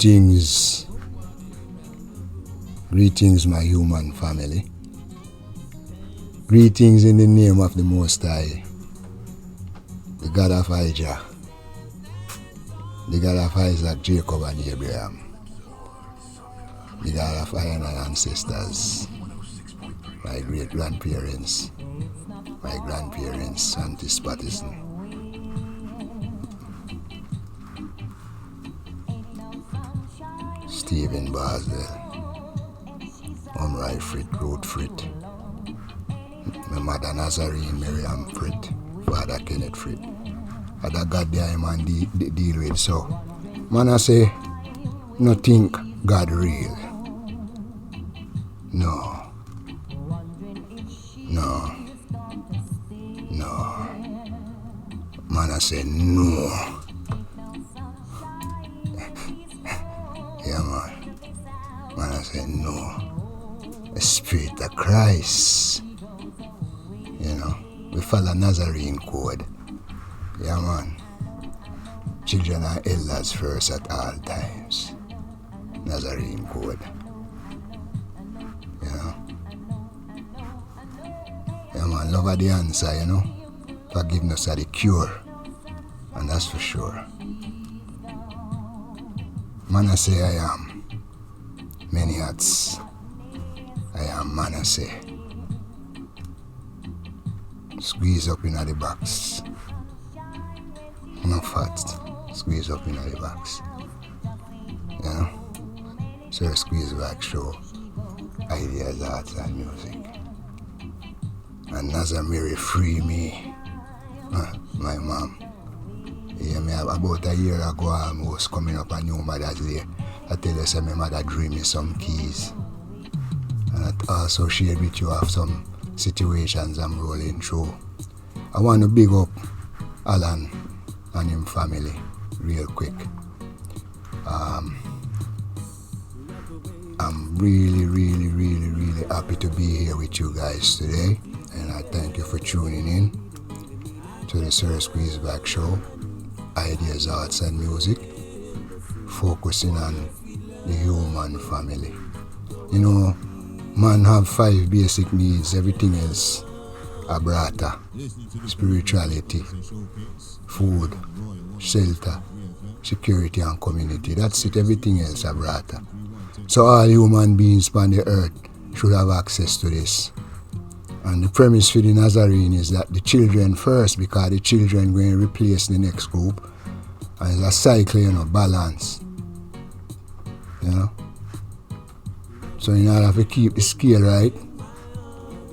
Greetings, my human family. Greetings in the name of the Most High, the God of Ijah, the God of Isaac, Jacob, and Abraham, the God of iron and ancestors, my great-grandparents, my grandparents, Santis Patterson. Stephen Basel, Omrai Frit, Ruth Frit, my mother Nazarene, Miriam Frit, Father Kenneth Frit. Other God there man deal with. So, Manaseh, no think God real. No. Manaseh, no. Yeah, man. Manaseh, no. The Spirit of Christ. You know, we follow Nazarene code. Yeah, man. Children are elders first at all times. Nazarene code. You know. Yeah, man. Love are the answer, you know. Forgiveness are the cure. And that's for sure. Manaseh I am. Many hats. I am Manaseh. Squeeze up in the box. No fat. Squeeze up in the box. You know? SirSqueezeBoxShow. Ideas, arts and music. And Nazarene free me. My mom. Yeah, me about a year ago I was coming up a new Mother's Day. I tell you, say my mother dream me some keys. And I also shared with you of some situations I'm rolling through. I want to big up Alan and him family real quick. I'm really happy to be here with you guys today. And I thank you for tuning in to the SirSqueezeBoxShow. Ideas, arts and music, focusing on the human family. You know, man have 5 basic needs, everything else abrata. Spirituality, food, shelter, security and community. That's it, everything else abrata. So all human beings on the earth should have access to this. And the premise for the Nazarene is that the children first, because the children going to replace the next group. And it's a cycle, you know, balance. You know? So in order to keep the scale right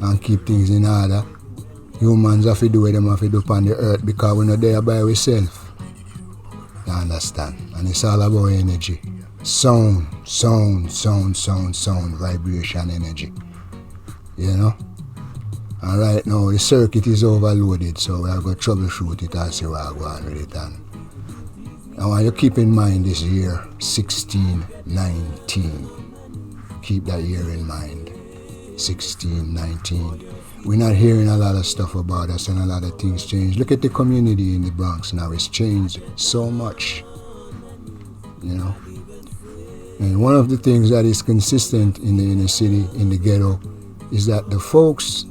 and keep things in order, humans have to do what they have to do on the earth because we're not there by ourselves. You understand? And it's all about energy. Sound, vibration, energy. You know? And right now the circuit is overloaded, so we have to troubleshoot it and see what I go on with it. And I want you to keep in mind this year, 1619. Keep that year in mind, 1619. We're not hearing a lot of stuff about us and a lot of things change. Look at the community in the Bronx now, it's changed so much, you know. And one of the things that is consistent in the inner city, in the ghetto, is that the folks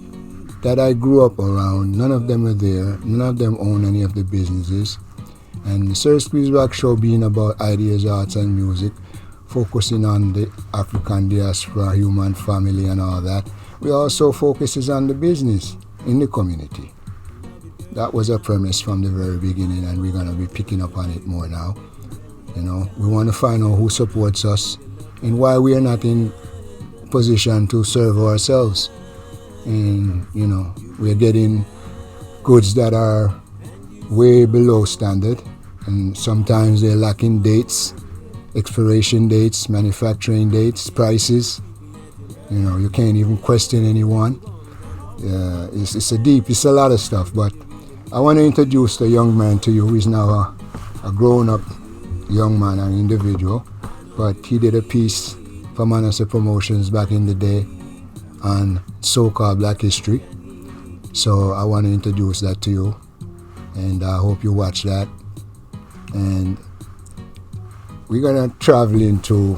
that I grew up around, none of them are there, none of them own any of the businesses. And the SirSqueezeBoxShow being about ideas, arts and music, focusing on the African diaspora, human family and all that, we also focuses on the business in the community. That was a premise from the very beginning and we're going to be picking up on it more now. You know, we want to find out who supports us and why we are not in position to serve ourselves. And, you know, we're getting goods that are way below standard, and sometimes they're lacking dates, expiration dates, manufacturing dates, prices. You know, you can't even question anyone. It's a lot of stuff, but I want to introduce the young man to you who is now a grown-up young man, an individual, but he did a piece for Manaseh Promotions back in the day on so-called Black history. So I want to introduce that to you, and I hope you watch that. And we're gonna travel into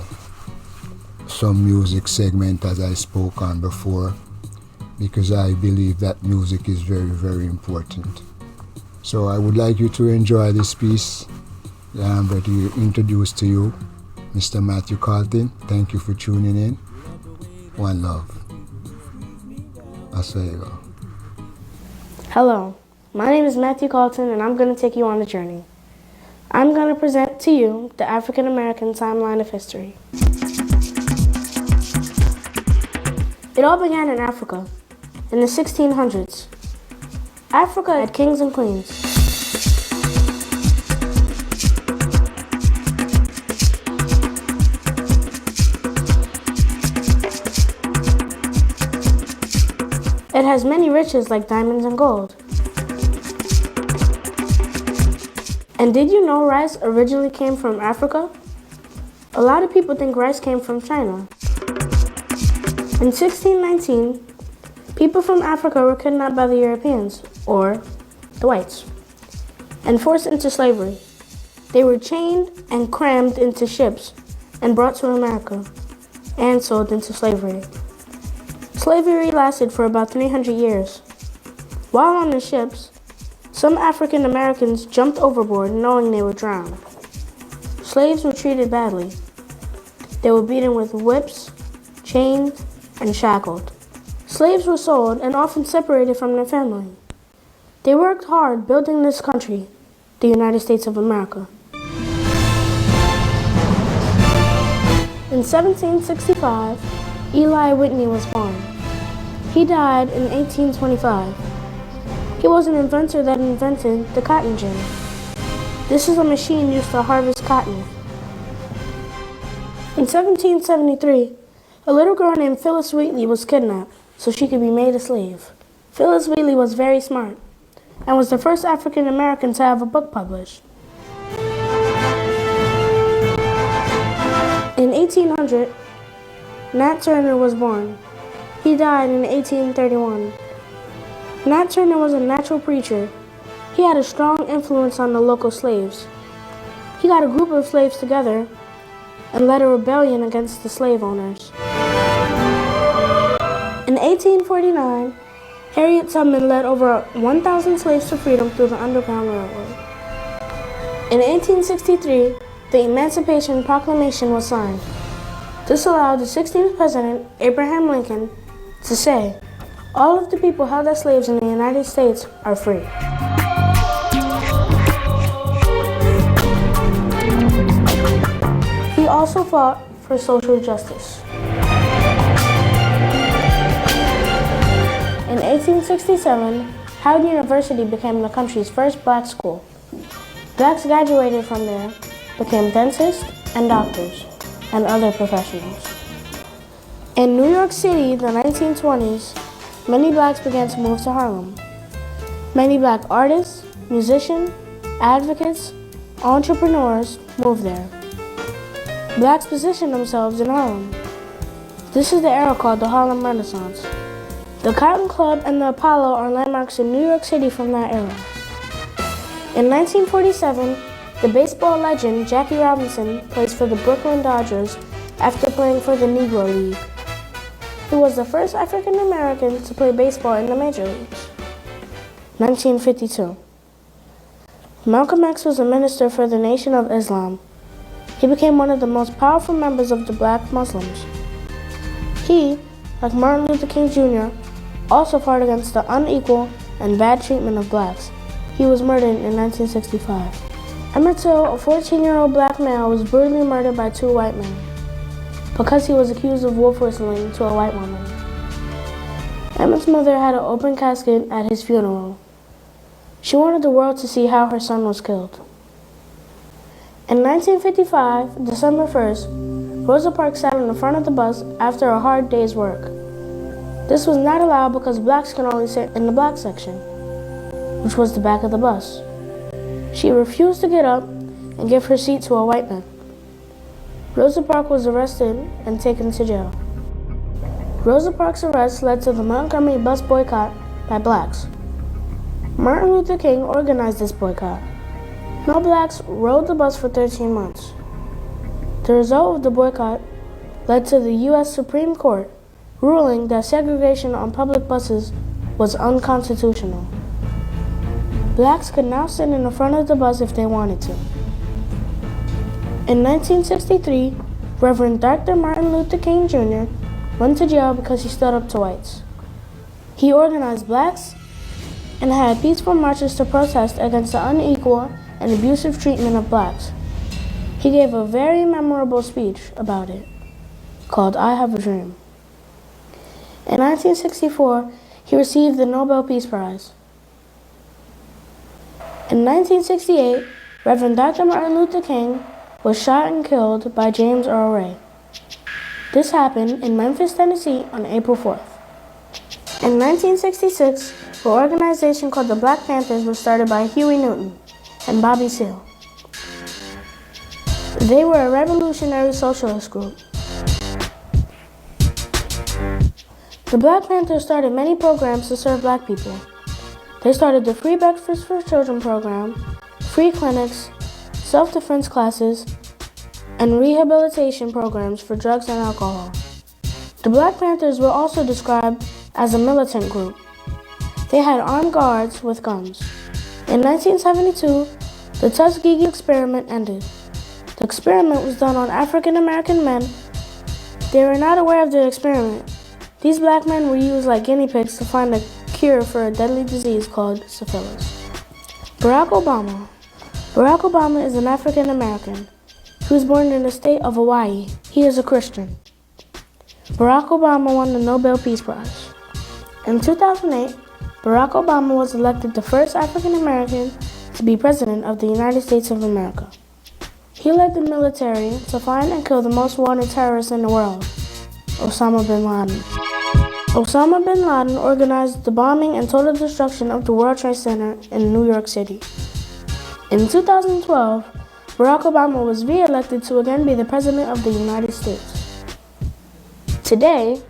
some music segment as I spoke on before, because I believe that music is very, very important. So I would like you to enjoy this piece that I'm going to introduce to you, Mr. Matthew Carlton. Thank you for tuning in. One love. There you go. Hello, my name is Matthew Carlton, and I'm going to take you on a journey. I'm going to present to you the African American timeline of history. It all began in Africa in the 1600s. Africa had kings and queens. It has many riches like diamonds and gold. And did you know rice originally came from Africa? A lot of people think rice came from China. In 1619, people from Africa were kidnapped by the Europeans, or the whites, and forced into slavery. They were chained and crammed into ships and brought to America and sold into slavery. Slavery lasted for about 300 years. While on the ships, some African Americans jumped overboard knowing they would drown. Slaves were treated badly. They were beaten with whips, chained, and shackled. Slaves were sold and often separated from their family. They worked hard building this country, the United States of America. In 1765, Eli Whitney was born. He died in 1825. He was an inventor that invented the cotton gin. This is a machine used to harvest cotton. In 1773, a little girl named Phyllis Wheatley was kidnapped so she could be made a slave. Phyllis Wheatley was very smart and was the first African American to have a book published. In 1800, Nat Turner was born. He died in 1831. Nat Turner was a natural preacher. He had a strong influence on the local slaves. He got a group of slaves together and led a rebellion against the slave owners. In 1849, Harriet Tubman led over 1,000 slaves to freedom through the Underground Railroad. In 1863, the Emancipation Proclamation was signed. This allowed the 16th President, Abraham Lincoln, to say, "All of the people held as slaves in the United States are free." He also fought for social justice. In 1867, Howard University became the country's first black school. Blacks graduated from there, became dentists and doctors, and other professionals. In New York City, the 1920s, many blacks began to move to Harlem. Many black artists, musicians, advocates, entrepreneurs moved there. Blacks positioned themselves in Harlem. This is the era called the Harlem Renaissance. The Cotton Club and the Apollo are landmarks in New York City from that era. In 1947, the baseball legend Jackie Robinson plays for the Brooklyn Dodgers after playing for the Negro League. He was the first African American to play baseball in the major leagues. 1952. Malcolm X was a minister for the Nation of Islam. He became one of the most powerful members of the black Muslims. He, like Martin Luther King Jr., also fought against the unequal and bad treatment of blacks. He was murdered in 1965. Emmett Till, a 14-year-old black male, was brutally murdered by two white men because he was accused of wolf whistling to a white woman. Emmett's mother had an open casket at his funeral. She wanted the world to see how her son was killed. In 1955, December 1st, Rosa Parks sat in the front of the bus after a hard day's work. This was not allowed because blacks can only sit in the black section, which was the back of the bus. She refused to get up and give her seat to a white man. Rosa Parks was arrested and taken to jail. Rosa Parks' arrest led to the Montgomery bus boycott by blacks. Martin Luther King organized this boycott. No blacks rode the bus for 13 months. The result of the boycott led to the U.S. Supreme Court ruling that segregation on public buses was unconstitutional. Blacks could now sit in the front of the bus if they wanted to. In 1963, Reverend Dr. Martin Luther King Jr. went to jail because he stood up to whites. He organized blacks and had peaceful marches to protest against the unequal and abusive treatment of blacks. He gave a very memorable speech about it, called I Have a Dream. In 1964, he received the Nobel Peace Prize. In 1968, Reverend Dr. Martin Luther King was shot and killed by James Earl Ray. This happened in Memphis, Tennessee on April 4th. In 1966, an organization called the Black Panthers was started by Huey Newton and Bobby Seale. They were a revolutionary socialist group. The Black Panthers started many programs to serve black people. They started the Free Breakfast for Children program, free clinics, self-defense classes, and rehabilitation programs for drugs and alcohol. The Black Panthers were also described as a militant group. They had armed guards with guns. In 1972, the Tuskegee experiment ended. The experiment was done on African American men. They were not aware of the experiment. These black men were used like guinea pigs to find a cure for a deadly disease called syphilis. Barack Obama. Barack Obama is an African American. He was born in the state of Hawaii. He is a Christian. Barack Obama won the Nobel Peace Prize. In 2008, Barack Obama was elected the first African American to be President of the United States of America. He led the military to find and kill the most wanted terrorist in the world, Osama bin Laden. Osama bin Laden organized the bombing and total destruction of the World Trade Center in New York City. In 2012, Barack Obama was re-elected to again be the President of the United States. Today,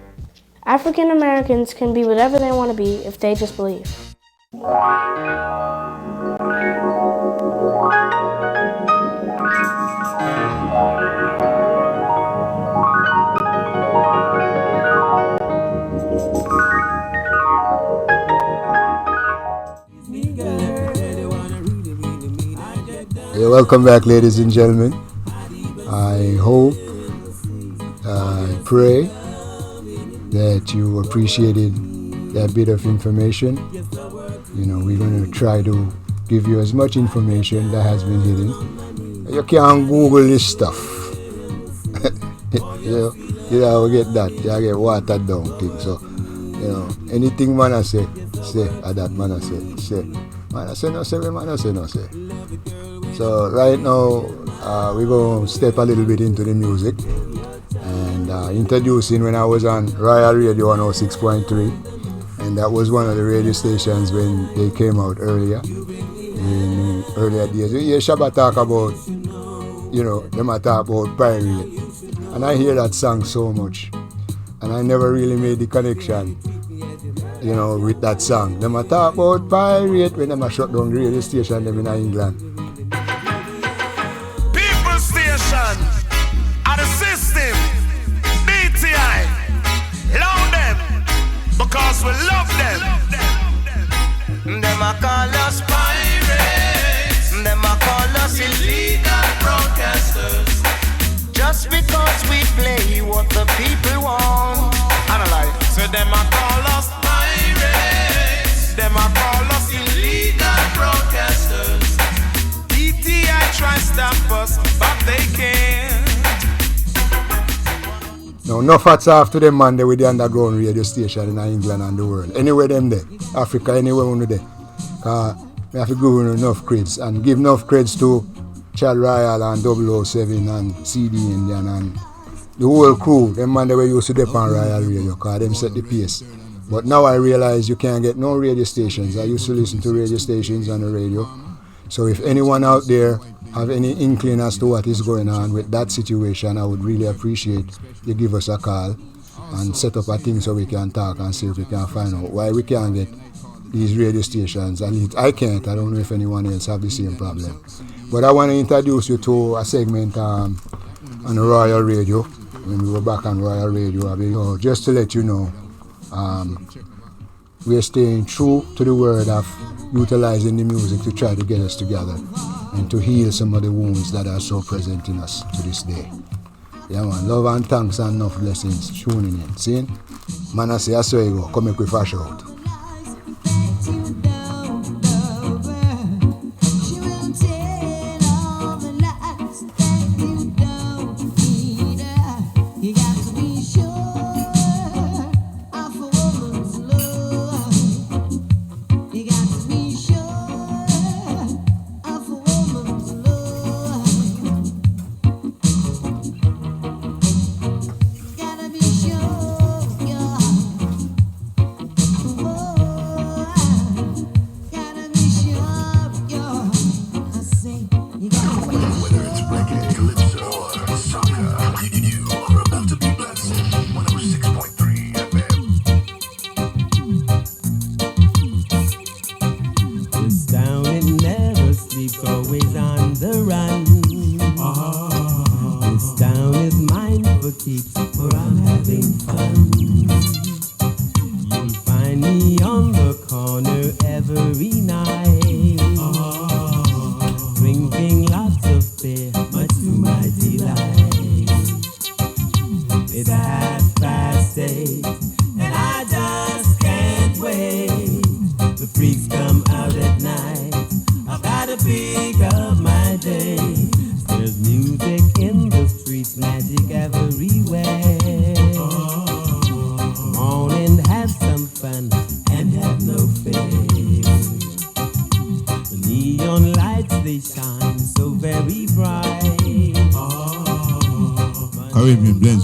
African Americans can be whatever they want to be if they just believe. Hey, welcome back, ladies and gentlemen. I hope, I pray that you appreciated that bit of information. You know, we're going to try to give you as much information that has been hidden. You can't Google this stuff. you know, get that. You get watered down things. So, you know, anything Manaseh say, that Manaseh say. Manaseh no say, Manaseh no say. So right now, we're going to step a little bit into the music and introducing when I was on Royal Radio 106.3, and that was one of the radio stations when they came out earlier, in earlier days. You hear Shabba talk about, you know, them talk about pirate, and I hear that song so much, and I never really made the connection, you know, with that song. Them talk about pirate when them shut down the radio station them in England. Because we love them. Them a call us pirates. Them a call us illegal broadcasters. Just because we play what the people want. Analyze. So them a call us pirates. Them a call us illegal broadcasters. DTI try stop us, but they can't. Now, enough hats off to them man there with the underground radio station in England and the world. Anywhere them there, Africa, anywhere on there. We have to give them enough creds and give enough creds to Chad Royal and 007 and CD Indian and the whole crew. Them man they were used to dep on Royal Radio because them set the pace. But now I realize you can't get no radio stations. I used to listen to radio stations on the radio. So if anyone out there have any inkling as to what is going on with that situation, I would really appreciate you give us a call and set up a thing so we can talk and see if we can find out why we can't get these radio stations. And I can't. I don't know if anyone else have the same problem. But I want to introduce you to a segment on the Royal Radio. When we were back on Royal Radio, just to let you know, we are staying true to the word of utilizing the music to try to get us together and to heal some of the wounds that are so present in us to this day. Yeah, man. Love and thanks and enough blessings tuning in. See? Manaseh, I saw you go. Come make we flash out.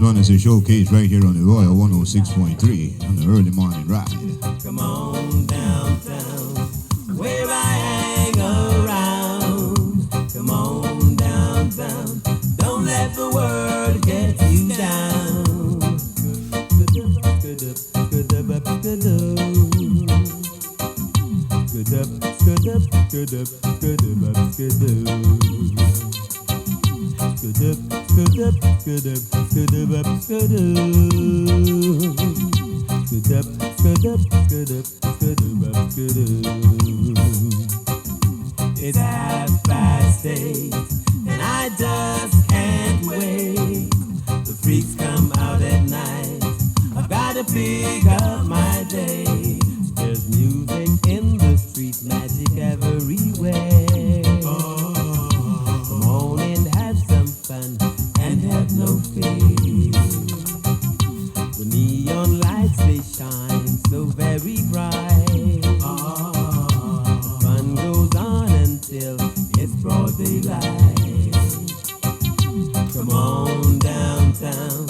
Manaseh showcase right here on the Royal 106.3 on the early morning ride. Come on downtown, where I hang around. Come on downtown, don't let the world get you down. It's 8:30, and I just can't wait. The freaks come out at night. I've got to pick up my day. There's music in the streets, magic everywhere. Come on and have some fun and have no fear. The neon lights, they shine so very bright. The fun goes on until it's broad daylight. Come on downtown,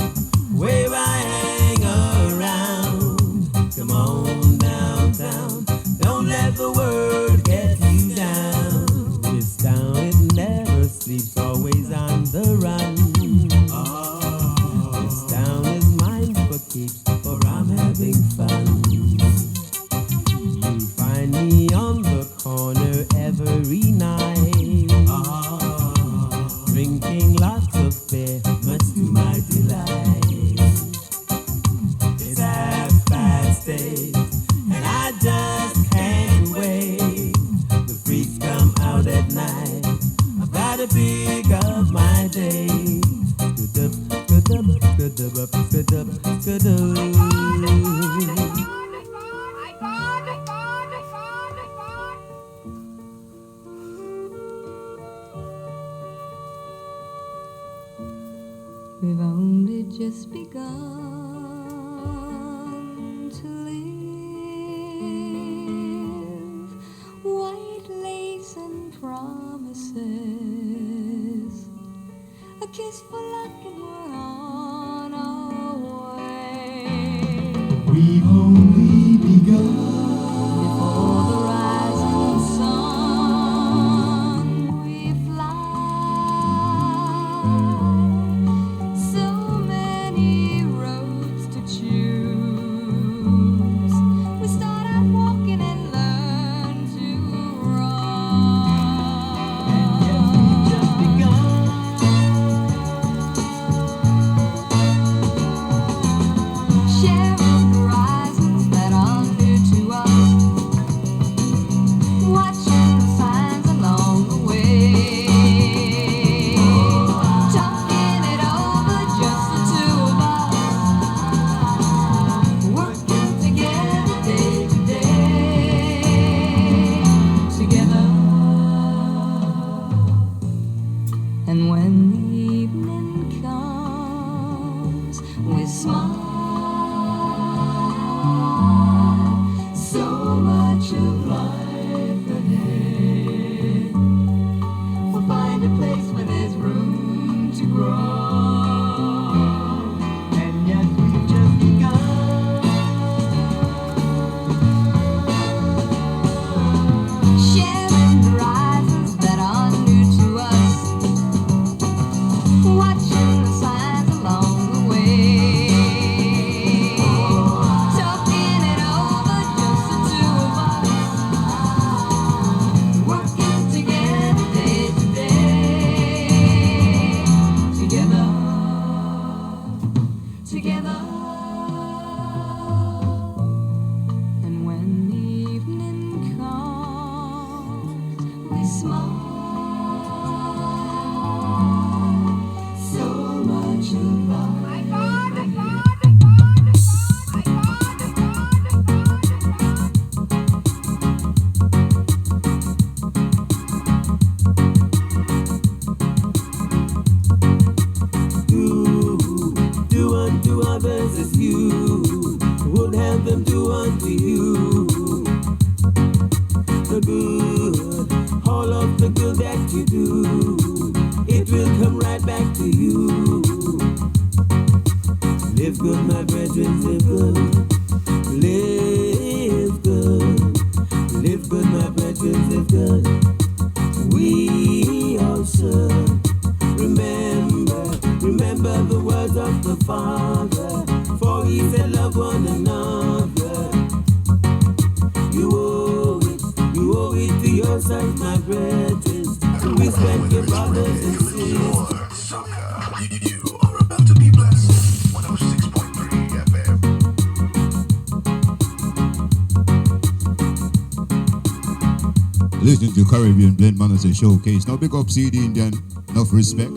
where I hang around. Come on downtown, don't let the world get you down. This town, it never sleeps, always on the run. This town is mine for keeps, for I'm having fun. You'll find me on the corner every night, drinking lots of beer, much to my delight. It's 8:30, and I just can't wait. The freaks come out at night. I've got to pick up my day. We've only just begun to live. White lace and promises, a kiss for luck and we're on our way. We've only begun. Before the rising sun, we fly. So many roads to choose. We start out walking and learn to run. And yet we've just begun. comes, we smile. So much of life ahead. We'll find a place where there's room to grow. And yet we've just begun. Sharing horizons that are new to us. Watching the signs along the way. Talking it over, just the two of us. Working together day to day. Together. Together. And when the evening comes, we smile. So much of life. Do unto others as you would have them do unto you. The good, all of the good that you do, it will come right back to you. Live good, my brethren, live good. Live good. Live good, my brethren, live good. We also remember the words of the Father, for he said love one another. You owe it to yourself, my brethren, to respect your brothers and sisters. You are about to be blessed. 106.3 FM. Listening to Caribbean Blend Manaseh Showcase. Now big up CD Indian, enough respect.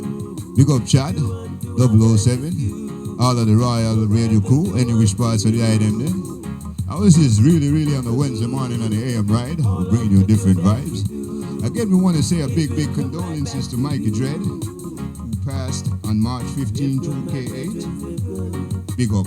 Big up Chad, 007, all of the Royal Radio crew, any which parts of the item there. Now this is really on a Wednesday morning on the AM ride. We're bringing you different vibes. Again, we want to say a big condolences to Mikey Dread, who passed on March 15 through K8. Big up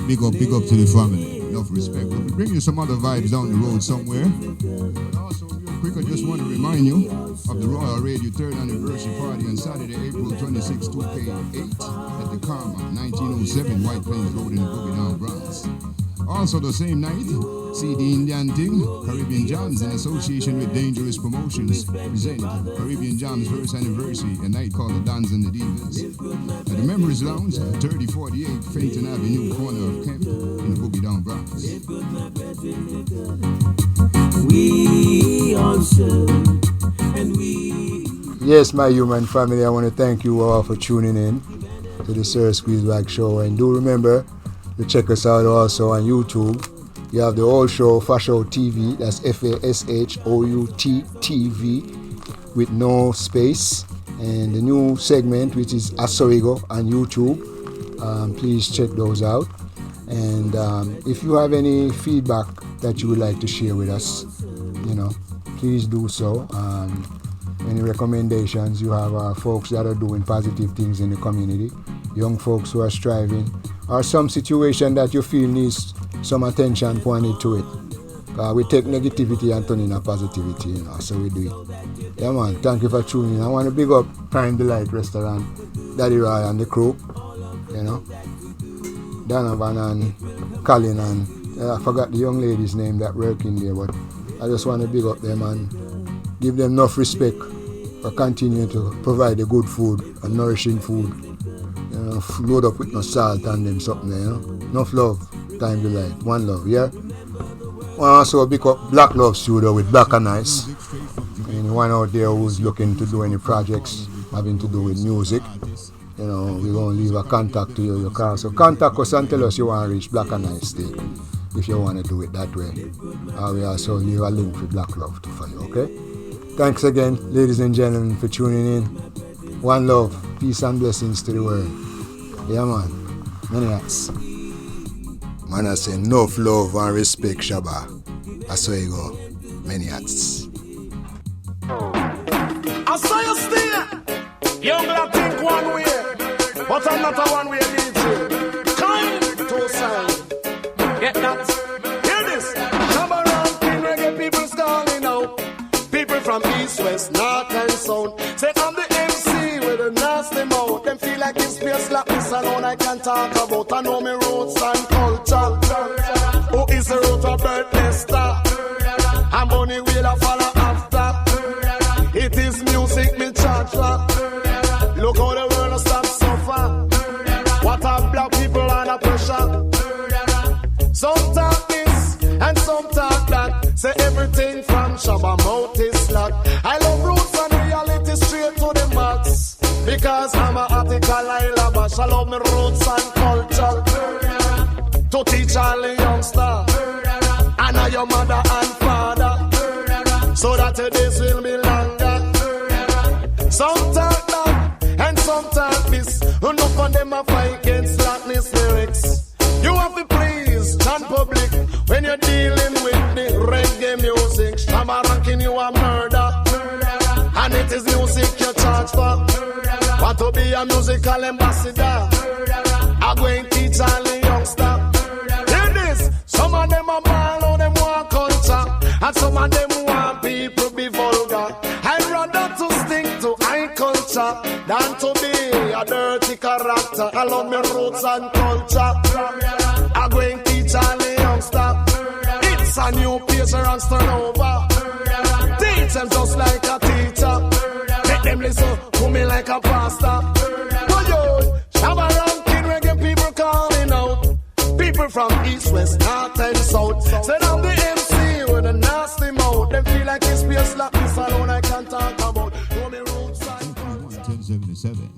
to the family. Enough respect. We'll be bringing you some other vibes down the road somewhere. But also, real quick, I just want to remind you of the Royal Radio 3rd Anniversary Party on Saturday, April 26, 2K8 at the Karma, 1907 White Plains Road in the Boogie Down, Bronx. Also the same night, CD Indian Thing, Caribbean Jams in association with Dangerous Promotions present Caribbean Jams first anniversary, a night called the Dons and the Divas. At the Members Lounge, 3048 Fenton Avenue, corner of Kemp in the Boogie Down, Bronx. We also, and we. Yes, my human family, I want to thank you all for tuning in to the SirSqueezeBox Show. And do remember to check us out also on YouTube. You have the old show, Fashow TV, that's FASHOUT TV with no space. And the new segment, which is Asoigo on YouTube. Please check those out. And if you have any feedback that you would like to share with us, please do so. Any recommendations, you have folks that are doing positive things in the community, young folks who are striving, or some situation that you feel needs some attention pointed to it. We take negativity and turn in a positivity, so we do it. Yeah, man, thank you for tuning in. I want to big up Prime Delight Restaurant, Daddy Roy and the crew, Donovan and Colin, and I forgot the young lady's name that work in there, but I just want to big up them and give them enough respect for continuing to provide the good food and nourishing food. Load up with no salt and them something there, Enough love, Time to Light, one love, yeah? I also pick up Black Love Studio with Black and Nice. Anyone out there who's looking to do any projects having to do with music, we're going to leave a contact to your car. So contact us and tell us you want to reach Black and Nice State if you want to do it that way. We also leave a link for Black Love for you, okay? Thanks again, ladies and gentlemen, for tuning in. One love, peace and blessings to the world. Yeah, man. Many hats. Man, I say enough love and respect, Shabba. That's how you go. Many hats. I saw you still. Young lad think one way, but I'm not a one way DJ. Come slackness alone I can talk about. I know me roots and culture. Who is the root of birthday star? And money will I follow after. It is music me charge for. Look how the world stop suffer. What are black people under pressure? Some talk this and some talk that. Say everything from Shabba mouth is slack. I love roots and reality straight to the max. Because I'm a article I love. I love me roots and culture. To teach all the youngster. And I your mother and father. So that the days will be longer. Some talk that and some talk this. Enough of them are fight against slackness lyrics. You have to please stand public when you're dealing with the reggae music. Shabba ranking you a murder. And it is music you charge for. Want to be a musical ambassador. I'm going to teach all the youngster. Hear this. Some of them are ball on them want culture. And some of them want people be vulgar. I'd rather to stick to high culture than to be a dirty character. I love my roots and culture. I'm going to teach all the youngster. It's a new page and turn over. Teach them just like a teacher. Make them listen to me like a pastor. Oh yo, Shabba ranking reggae people calling out. People from east, west, north and south. Say I'm the MC with a nasty mouth. Them feel like it's space like this alone I can't talk about. Know me roots and 1077.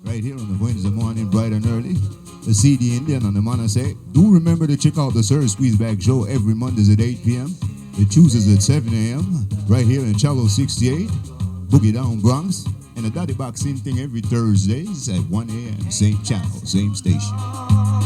Right here on the Wednesday morning, bright and early. The CD Indian on the Manaseh. Do remember to check out the SirSqueezeBoxShow every Mondays at 8 p.m. The Tuesdays at 7 a.m. right here in Chalo 68, Boogie Down Bronx, and the Daddy Boxing thing every Thursdays at 1 a.m. Same channel, same station.